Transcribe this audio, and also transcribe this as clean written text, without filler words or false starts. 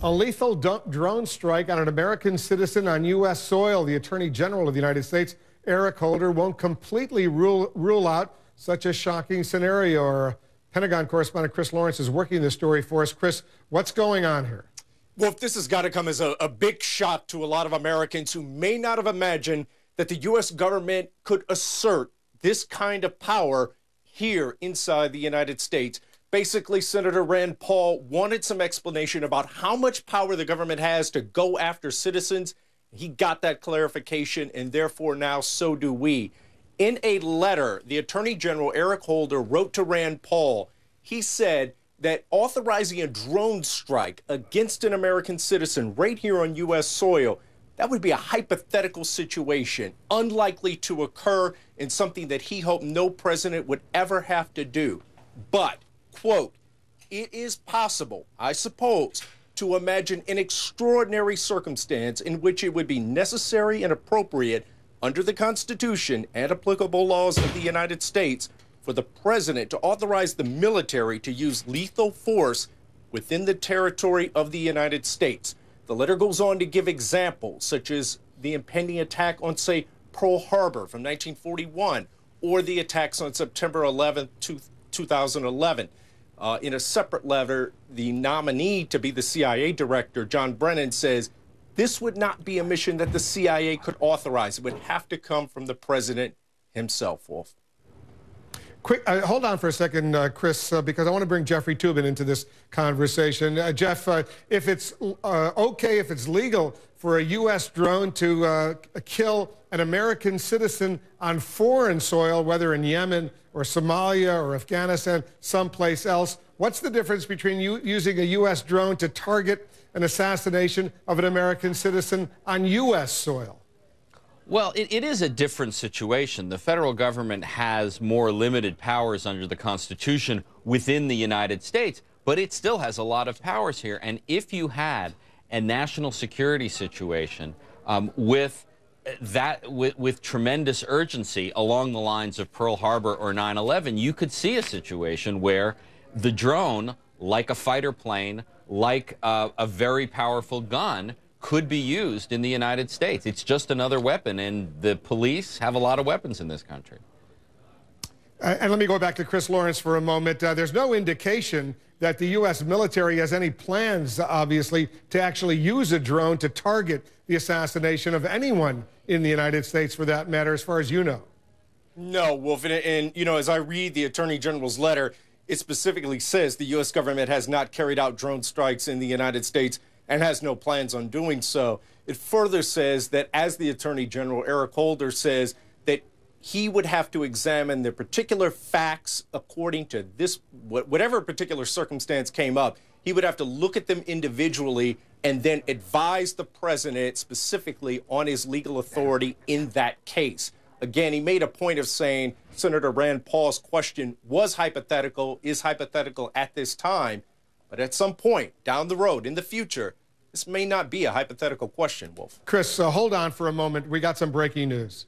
A lethal drone strike on an American citizen on U.S. soil. The Attorney General of the United States, Eric Holder, won't completely rule out such a shocking scenario. Our Pentagon correspondent Chris Lawrence is working this story for us. Chris, what's going on here? Well, this has got to come as a big shock to a lot of Americans who may not have imagined that the U.S. government could assert this kind of power here inside the United States. Basically, Senator Rand Paul wanted some explanation about how much power the government has to go after citizens. He got that clarification, and therefore now so do we. In a letter, the Attorney General, Eric Holder, wrote to Rand Paul. He said that authorizing a drone strike against an American citizen right here on U.S. soil, that would be a hypothetical situation, unlikely to occur, and something that he hoped no president would ever have to do. But, quote, it is possible, I suppose, to imagine an extraordinary circumstance in which it would be necessary and appropriate under the Constitution and applicable laws of the United States for the president to authorize the military to use lethal force within the territory of the United States. The letter goes on to give examples, such as the impending attack on, say, Pearl Harbor from 1941, or the attacks on September 11th, 2011. In a separate letter, the nominee to be the CIA director, John Brennan, says this would not be a mission that the CIA could authorize. It would have to come from the president himself, Wolf. Quick, hold on for a second, Chris, because I want to bring Jeffrey Toobin into this conversation. Jeff, if it's okay, if it's legal for a U.S. drone to kill an American citizen on foreign soil, whether in Yemen or Somalia or Afghanistan, someplace else, what's the difference between using a U.S. drone to target an assassination of an American citizen on U.S. soil? Well, it is a different situation. The federal government has more limited powers under the Constitution within the United States, but it still has a lot of powers here. And if you had a national security situation with tremendous urgency along the lines of Pearl Harbor or 9/11, you could see a situation where the drone, like a fighter plane, like a very powerful gun, could be used in the United States. It's just another weapon, and the police have a lot of weapons in this country. And let me go back to Chris Lawrence for a moment. There's no indication that the U.S. military has any plans, obviously, to actually use a drone to target the assassination of anyone in the United States, for that matter, as far as you know. No, Wolf, and you know, as I read the Attorney General's letter, it specifically says the U.S. government has not carried out drone strikes in the United States and has no plans on doing so. It further says that, as the Attorney General, Eric Holder, says that he would have to examine the particular facts according to this, whatever particular circumstance came up, he would have to look at them individually and then advise the president specifically on his legal authority in that case. Again, he made a point of saying Senator Rand Paul's question was hypothetical, is hypothetical at this time, but at some point down the road in the future, this may not be a hypothetical question, Wolf. Chris, hold on for a moment. We got some breaking news.